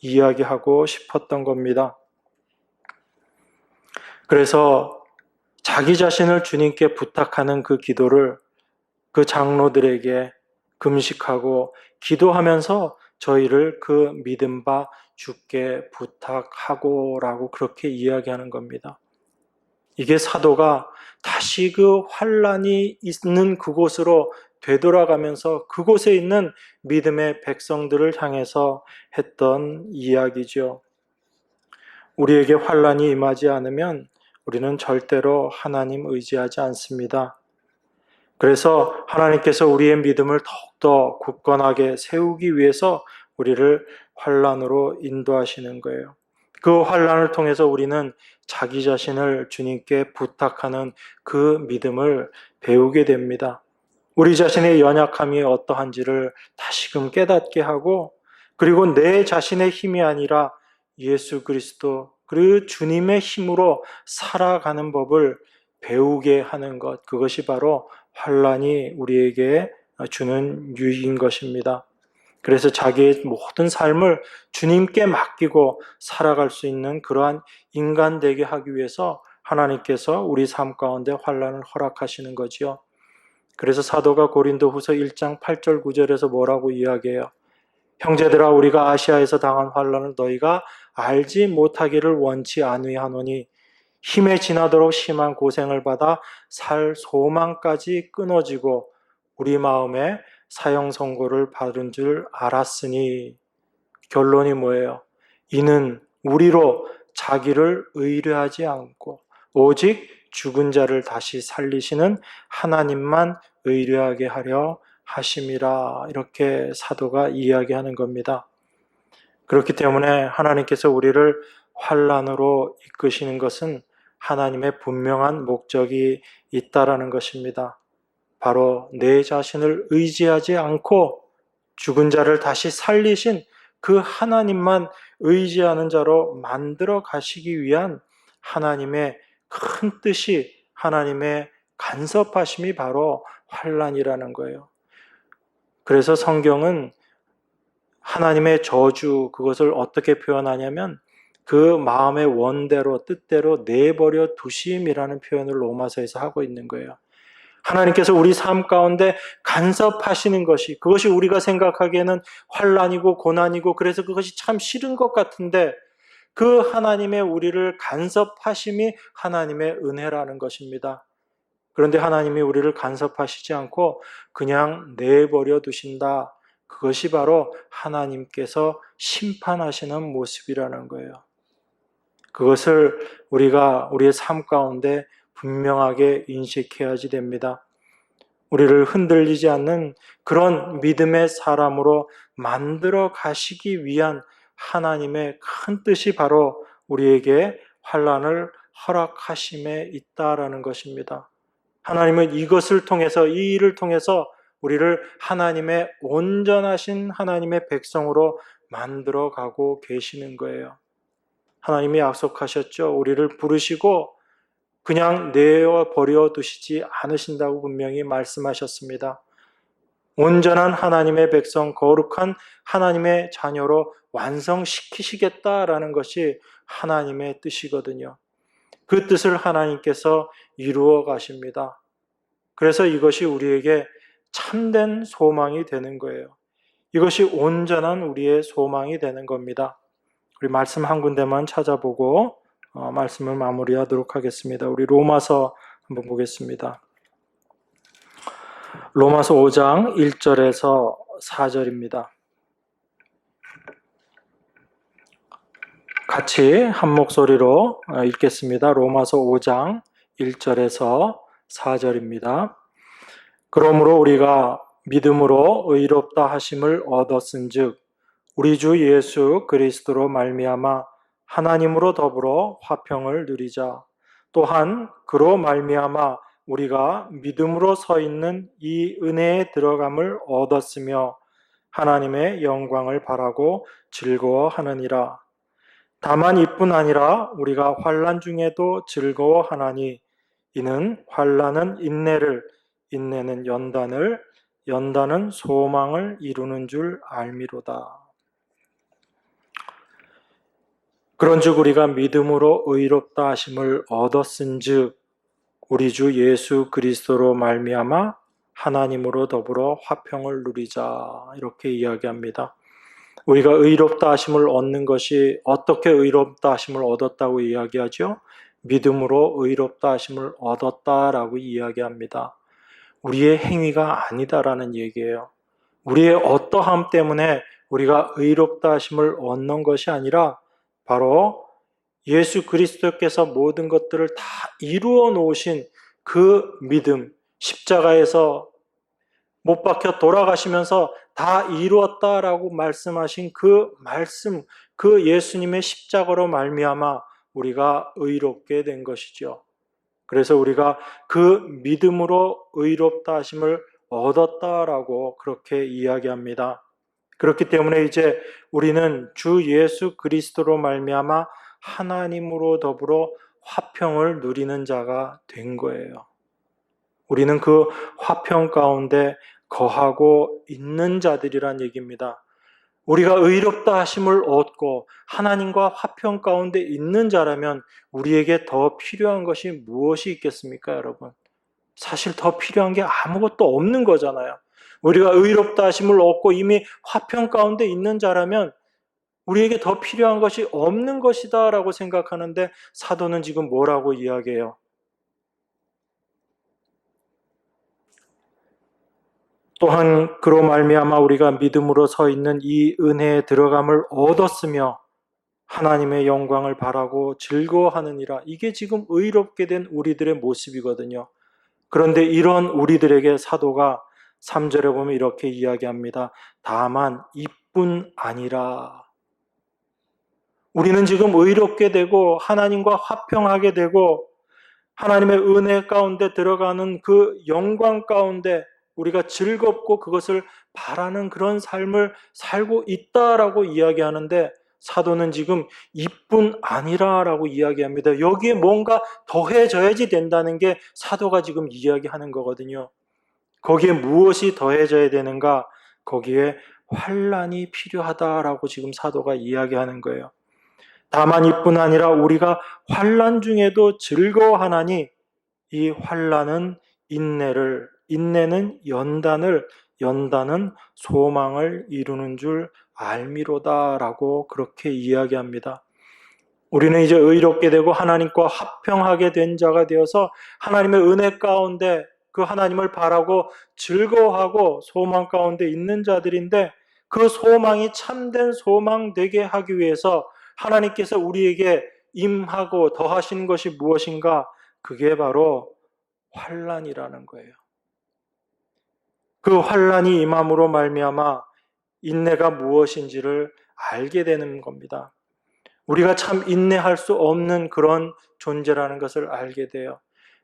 Speaker 1: 이야기하고 싶었던 겁니다. 그래서 자기 자신을 주님께 부탁하는 그 기도를 그 장로들에게 금식하고 기도하면서 저희를 그 믿음 바 주께 부탁하고라고 그렇게 이야기하는 겁니다. 이게 사도가 다시 그 환난이 있는 그곳으로 되돌아가면서 그곳에 있는 믿음의 백성들을 향해서 했던 이야기죠. 우리에게 환난이 임하지 않으면 우리는 절대로 하나님 의지하지 않습니다. 그래서 하나님께서 우리의 믿음을 더욱더 굳건하게 세우기 위해서 우리를 환난으로 인도하시는 거예요. 그 환난을 통해서 우리는 자기 자신을 주님께 부탁하는 그 믿음을 배우게 됩니다. 우리 자신의 연약함이 어떠한지를 다시금 깨닫게 하고 그리고 내 자신의 힘이 아니라 예수 그리스도 그 주님의 힘으로 살아가는 법을 배우게 하는 것, 그것이 바로 환난이 우리에게 주는 유익인 것입니다. 그래서 자기의 모든 삶을 주님께 맡기고 살아갈 수 있는 그러한 인간 되게 하기 위해서 하나님께서 우리 삶 가운데 환난을 허락하시는 거지요. 그래서 사도가 고린도후서 1장 8절 9절에서 뭐라고 이야기해요? 형제들아, 우리가 아시아에서 당한 환난을 너희가 알지 못하기를 원치 아니하노니 힘에 지나도록 심한 고생을 받아 살 소망까지 끊어지고 우리 마음에 사형 선고를 받은 줄 알았으니. 결론이 뭐예요? 이는 우리로 자기를 의뢰하지 않고 오직 죽은 자를 다시 살리시는 하나님만 의뢰하게 하려 하심이라. 이렇게 사도가 이야기하는 겁니다. 그렇기 때문에 하나님께서 우리를 환난으로 이끄시는 것은 하나님의 분명한 목적이 있다라는 것입니다. 바로 내 자신을 의지하지 않고 죽은 자를 다시 살리신 그 하나님만 의지하는 자로 만들어 가시기 위한 하나님의 큰 뜻이, 하나님의 간섭하심이 바로 환난이라는 거예요. 그래서 성경은 하나님의 저주, 그것을 어떻게 표현하냐면 그 마음의 원대로 뜻대로 내버려 두심이라는 표현을 로마서에서 하고 있는 거예요. 하나님께서 우리 삶 가운데 간섭하시는 것이, 그것이 우리가 생각하기에는 환난이고 고난이고 그래서 그것이 참 싫은 것 같은데 그 하나님의 우리를 간섭하심이 하나님의 은혜라는 것입니다. 그런데 하나님이 우리를 간섭하시지 않고 그냥 내버려 두신다. 그것이 바로 하나님께서 심판하시는 모습이라는 거예요. 그것을 우리가 우리의 삶 가운데 분명하게 인식해야지 됩니다. 우리를 흔들리지 않는 그런 믿음의 사람으로 만들어 가시기 위한 하나님의 큰 뜻이 바로 우리에게 환난을 허락하심에 있다라는 것입니다. 하나님은 이것을 통해서, 이 일을 통해서 우리를 하나님의 온전하신 하나님의 백성으로 만들어 가고 계시는 거예요. 하나님이 약속하셨죠. 우리를 부르시고 그냥 내버려 두시지 않으신다고 분명히 말씀하셨습니다. 온전한 하나님의 백성, 거룩한 하나님의 자녀로 완성시키시겠다라는 것이 하나님의 뜻이거든요. 그 뜻을 하나님께서 이루어 가십니다. 그래서 이것이 우리에게 참된 소망이 되는 거예요. 이것이 온전한 우리의 소망이 되는 겁니다. 우리 말씀 한 군데만 찾아보고 말씀을 마무리하도록 하겠습니다. 우리 로마서 한번 보겠습니다. 로마서 5장 1절에서 4절입니다. 같이 한 목소리로 읽겠습니다. 로마서 5장 1절에서 4절입니다. 그러므로 우리가 믿음으로 의롭다 하심을 얻었은즉 우리 주 예수 그리스도로 말미암아 하나님으로 더불어 화평을 누리자. 또한 그로 말미암아 우리가 믿음으로 서 있는 이 은혜에 들어감을 얻었으며 하나님의 영광을 바라고 즐거워하느니라. 다만 이뿐 아니라 우리가 환난 중에도 즐거워하나니 이는 환난은 인내를, 인내는 연단을, 연단은 소망을 이루는 줄 알미로다. 그런즉 우리가 믿음으로 의롭다 하심을 얻었은즉 우리 주 예수 그리스도로 말미암아 하나님으로 더불어 화평을 누리자. 이렇게 이야기합니다. 우리가 의롭다 하심을 얻는 것이 어떻게 의롭다 하심을 얻었다고 이야기하죠? 믿음으로 의롭다 하심을 얻었다라고 이야기합니다. 우리의 행위가 아니다라는 얘기예요. 우리의 어떠함 때문에 우리가 의롭다 하심을 얻는 것이 아니라 바로 예수 그리스도께서 모든 것들을 다 이루어 놓으신 그 믿음, 십자가에서 못 박혀 돌아가시면서 다 이루었다라고 말씀하신 그 말씀, 그 예수님의 십자가로 말미암아 우리가 의롭게 된 것이죠. 그래서 우리가 그 믿음으로 의롭다 하심을 얻었다라고 그렇게 이야기합니다. 그렇기 때문에 이제 우리는 주 예수 그리스도로 말미암아 하나님으로 더불어 화평을 누리는 자가 된 거예요. 우리는 그 화평 가운데 거하고 있는 자들이란 얘기입니다. 우리가 의롭다 하심을 얻고 하나님과 화평 가운데 있는 자라면 우리에게 더 필요한 것이 무엇이 있겠습니까, 여러분? 사실 더 필요한 게 아무것도 없는 거잖아요. 우리가 의롭다 하심을 얻고 이미 화평 가운데 있는 자라면 우리에게 더 필요한 것이 없는 것이다 라고 생각하는데 사도는 지금 뭐라고 이야기해요? 또한 그로 말미암아 우리가 믿음으로 서 있는 이 은혜에 들어감을 얻었으며 하나님의 영광을 바라고 즐거워하느니라. 이게 지금 의롭게 된 우리들의 모습이거든요. 그런데 이런 우리들에게 사도가 3절에 보면 이렇게 이야기합니다. 다만 이뿐 아니라. 우리는 지금 의롭게 되고 하나님과 화평하게 되고 하나님의 은혜 가운데 들어가는 그 영광 가운데 우리가 즐겁고 그것을 바라는 그런 삶을 살고 있다라고 이야기하는데 사도는 지금 이뿐 아니라라고 이야기합니다. 여기에 뭔가 더해져야지 된다는 게 사도가 지금 이야기하는 거거든요. 거기에 무엇이 더해져야 되는가? 거기에 환난이 필요하다라고 지금 사도가 이야기하는 거예요. 다만 이뿐 아니라 우리가 환난 중에도 즐거워하나니 이 환난은 인내는 연단은 소망을 이루는 줄 알미로다라고 그렇게 이야기합니다. 우리는 이제 의롭게 되고 하나님과 화평하게 된 자가 되어서 하나님의 은혜 가운데 그 하나님을 바라고 즐거워하고 소망 가운데 있는 자들인데 그 소망이 참된 소망 되게 하기 위해서 하나님께서 우리에게 임하고 더하시는 것이 무엇인가? 그게 바로 환난이라는 거예요. 그 환난이 임함으로 말미암아 인내가 무엇인지를 알게 되는 겁니다. 우리가 참 인내할 수 없는 그런 존재라는 것을 알게 돼요.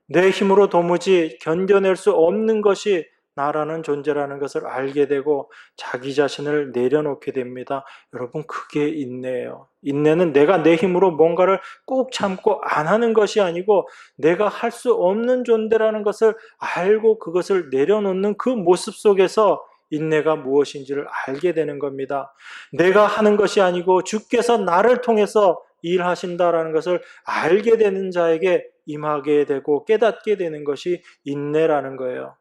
Speaker 1: 내 힘으로 도무지 견뎌낼 수 없는 것이 나라는 존재라는 것을 알게 되고 자기 자신을 내려놓게 됩니다. 여러분, 그게 인내예요. 인내는 내가 내 힘으로 뭔가를 꾹 참고 안 하는 것이 아니고 내가 할 수 없는 존재라는 것을 알고 그것을 내려놓는 그 모습 속에서 인내가 무엇인지를 알게 되는 겁니다. 내가 하는 것이 아니고 주께서 나를 통해서 일하신다라는 것을 알게 되는 자에게 임하게 되고 깨닫게 되는 것이 인내라는 거예요.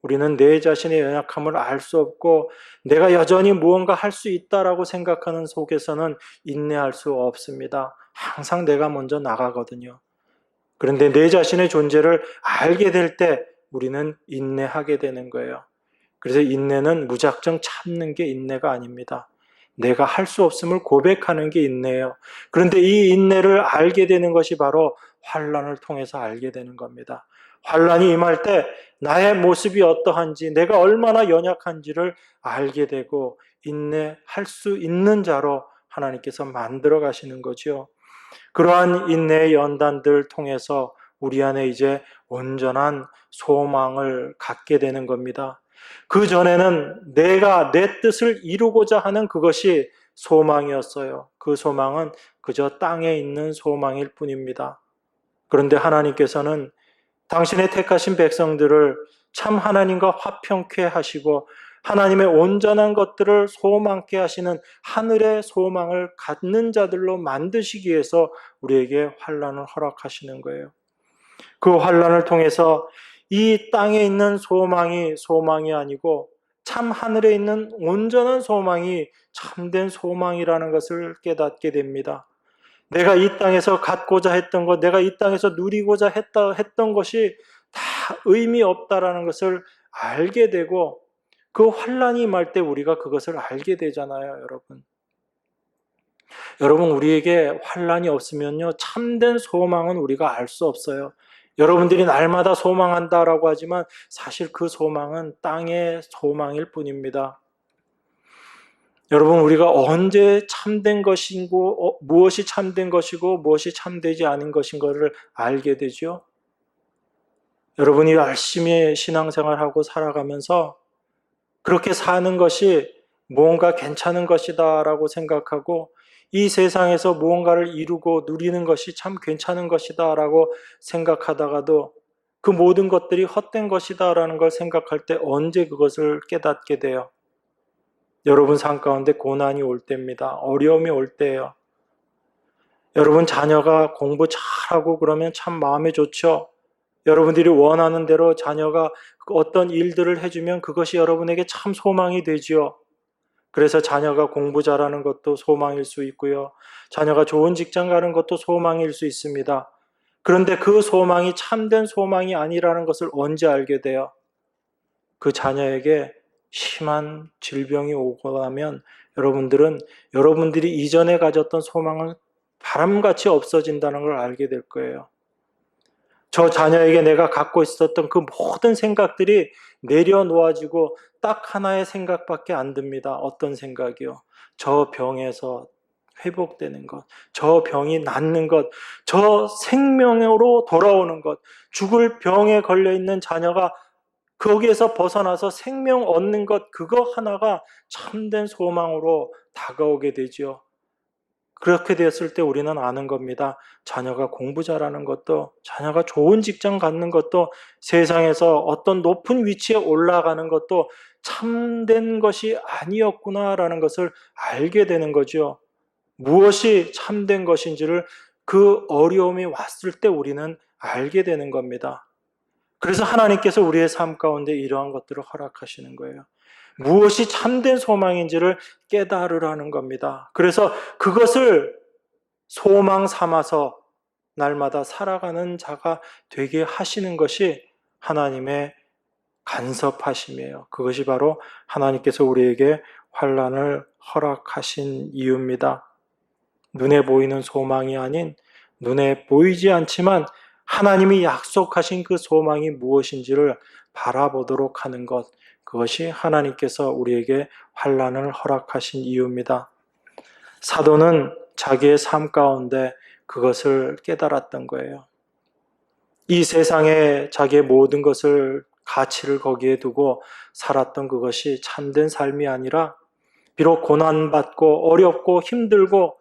Speaker 1: 우리는 내 자신의 연약함을 알 수 없고 내가 여전히 무언가 할 수 있다라고 생각하는 속에서는 인내할 수 없습니다. 항상 내가 먼저 나가거든요. 그런데 내 자신의 존재를 알게 될 때 우리는 인내하게 되는 거예요. 그래서 인내는 무작정 참는 게 인내가 아닙니다. 내가 할 수 없음을 고백하는 게 인내예요. 그런데 이 인내를 알게 되는 것이 바로 환난을 통해서 알게 되는 겁니다. 환난이 임할 때 나의 모습이 어떠한지, 내가 얼마나 연약한지를 알게 되고 인내할 수 있는 자로 하나님께서 만들어 가시는 거죠. 그러한 인내의 연단들 통해서 우리 안에 이제 온전한 소망을 갖게 되는 겁니다. 그 전에는 내가 내 뜻을 이루고자 하는 그것이 소망이었어요. 그 소망은 그저 땅에 있는 소망일 뿐입니다. 그런데 하나님께서는 당신의 택하신 백성들을 참 하나님과 화평케 하시고 하나님의 온전한 것들을 소망케 하시는 하늘의 소망을 갖는 자들로 만드시기 위해서 우리에게 환난을 허락하시는 거예요. 그 환난을 통해서 이 땅에 있는 소망이 아니고 참 하늘에 있는 온전한 소망이 참된 소망이라는 것을 깨닫게 됩니다. 내가 이 땅에서 갖고자 했던 것, 내가 이 땅에서 누리고자 했던 것이 다 의미 없다라는 것을 알게 되고 그 환난이 임할 때 우리가 그것을 알게 되잖아요, 여러분. 여러분, 우리에게 환난이 없으면요, 참된 소망은 우리가 알 수 없어요. 여러분들이 날마다 소망한다라고 하지만 사실 그 소망은 땅의 소망일 뿐입니다. 여러분, 우리가 언제 참된 것이고 무엇이 참된 것이고 무엇이 참되지 않은 것인가를 알게 되죠. 여러분이 열심히 신앙생활하고 살아가면서 그렇게 사는 것이 무언가 괜찮은 것이다라고 생각하고 이 세상에서 무언가를 이루고 누리는 것이 참 괜찮은 것이다라고 생각하다가도 그 모든 것들이 헛된 것이다라는 걸 생각할 때 언제 그것을 깨닫게 돼요? 여러분 삶 가운데 고난이 올 때입니다. 어려움이 올 때예요. 여러분 자녀가 공부 잘하고 그러면 참 마음에 좋죠. 여러분들이 원하는 대로 자녀가 어떤 일들을 해주면 그것이 여러분에게 참 소망이 되지요. 그래서 자녀가 공부 잘하는 것도 소망일 수 있고요. 자녀가 좋은 직장 가는 것도 소망일 수 있습니다. 그런데 그 소망이 참된 소망이 아니라는 것을 언제 알게 돼요? 그 자녀에게 심한 질병이 오고 나면 여러분들은 여러분들이 이전에 가졌던 소망은 바람같이 없어진다는 걸 알게 될 거예요. 저 자녀에게 내가 갖고 있었던 그 모든 생각들이 내려놓아지고 딱 하나의 생각밖에 안 듭니다. 어떤 생각이요? 저 병에서 회복되는 것, 저 병이 낫는 것, 저 생명으로 돌아오는 것, 죽을 병에 걸려 있는 자녀가 거기에서 벗어나서 생명 얻는 것, 그거 하나가 참된 소망으로 다가오게 되지요. 그렇게 되었을 때 우리는 아는 겁니다. 자녀가 공부 잘하는 것도, 자녀가 좋은 직장 갖는 것도, 세상에서 어떤 높은 위치에 올라가는 것도 참된 것이 아니었구나라는 것을 알게 되는 거죠. 무엇이 참된 것인지를 그 어려움이 왔을 때 우리는 알게 되는 겁니다. 그래서 하나님께서 우리의 삶 가운데 이러한 것들을 허락하시는 거예요. 무엇이 참된 소망인지를 깨달으라는 겁니다. 그래서 그것을 소망 삼아서 날마다 살아가는 자가 되게 하시는 것이 하나님의 간섭하심이에요. 그것이 바로 하나님께서 우리에게 환난을 허락하신 이유입니다. 눈에 보이는 소망이 아닌, 눈에 보이지 않지만 하나님이 약속하신 그 소망이 무엇인지를 바라보도록 하는 것, 그것이 하나님께서 우리에게 환난을 허락하신 이유입니다. 사도는 자기의 삶 가운데 그것을 깨달았던 거예요. 이 세상에 자기의 모든 것을, 가치를 거기에 두고 살았던 그것이 참된 삶이 아니라, 비록 고난받고 어렵고 힘들고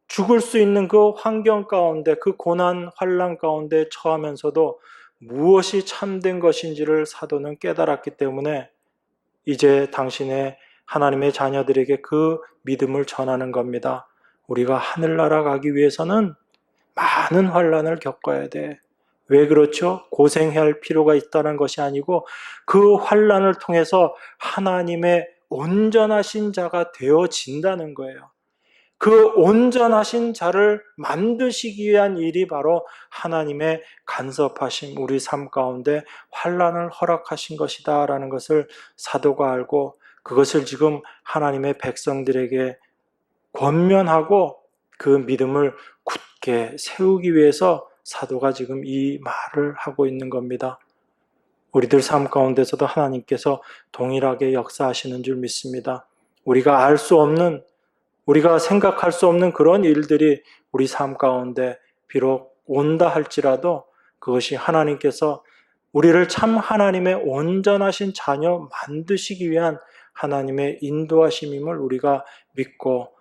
Speaker 1: 죽을 수 있는 그 환경 가운데, 그 고난 환난 가운데 처하면서도 무엇이 참된 것인지를 사도는 깨달았기 때문에 이제 당신의 하나님의 자녀들에게 그 믿음을 전하는 겁니다. 우리가 하늘나라 가기 위해서는 많은 환난을 겪어야 돼. 왜 그렇죠? 고생해야 할 필요가 있다는 것이 아니고 그 환난을 통해서 하나님의 온전하신 자가 되어진다는 거예요. 그 온전하신 자를 만드시기 위한 일이 바로 하나님의 간섭하심, 우리 삶 가운데 환난을 허락하신 것이다라는 것을 사도가 알고 그것을 지금 하나님의 백성들에게 권면하고 그 믿음을 굳게 세우기 위해서 사도가 지금 이 말을 하고 있는 겁니다. 우리들 삶 가운데서도 하나님께서 동일하게 역사하시는 줄 믿습니다. 우리가 알 수 없는, 우리가 생각할 수 없는 그런 일들이 우리 삶 가운데 비록 온다 할지라도 그것이 하나님께서 우리를 참 하나님의 온전하신 자녀 만드시기 위한 하나님의 인도하심임을 우리가 믿고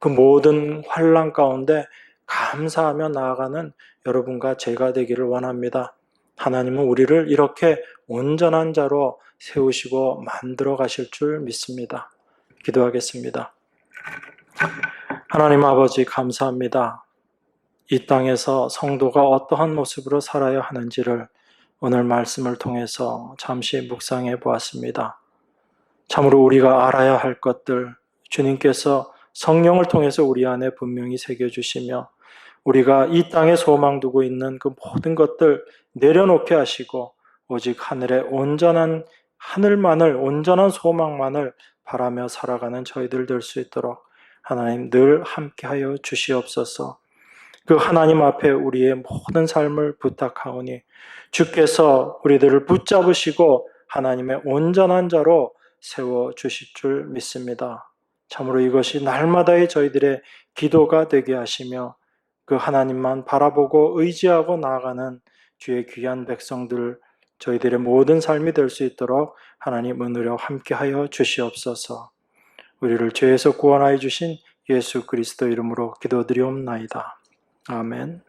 Speaker 1: 그 모든 환난 가운데 감사하며 나아가는 여러분과 제가 되기를 원합니다. 하나님은 우리를 이렇게 온전한 자로 세우시고 만들어 가실 줄 믿습니다. 기도하겠습니다. 하나님 아버지 감사합니다. 이 땅에서 성도가 어떠한 모습으로 살아야 하는지를 오늘 말씀을 통해서 잠시 묵상해 보았습니다. 참으로 우리가 알아야 할 것들 주님께서 성령을 통해서 우리 안에 분명히 새겨주시며 우리가 이 땅에 소망 두고 있는 그 모든 것들 내려놓게 하시고 오직 하늘의 온전한 하늘만을, 온전한 소망만을 바라며 살아가는 저희들 될 수 있도록 하나님 늘 함께하여 주시옵소서. 그 하나님 앞에 우리의 모든 삶을 부탁하오니 주께서 우리들을 붙잡으시고 하나님의 온전한 자로 세워주실 줄 믿습니다. 참으로 이것이 날마다의 저희들의 기도가 되게 하시며 그 하나님만 바라보고 의지하고 나아가는 주의 귀한 백성들, 저희들의 모든 삶이 될 수 있도록 하나님 은혜로 함께하여 주시옵소서. 우리를 죄에서 구원하여 주신 예수 그리스도 이름으로 기도드리옵나이다. 아멘.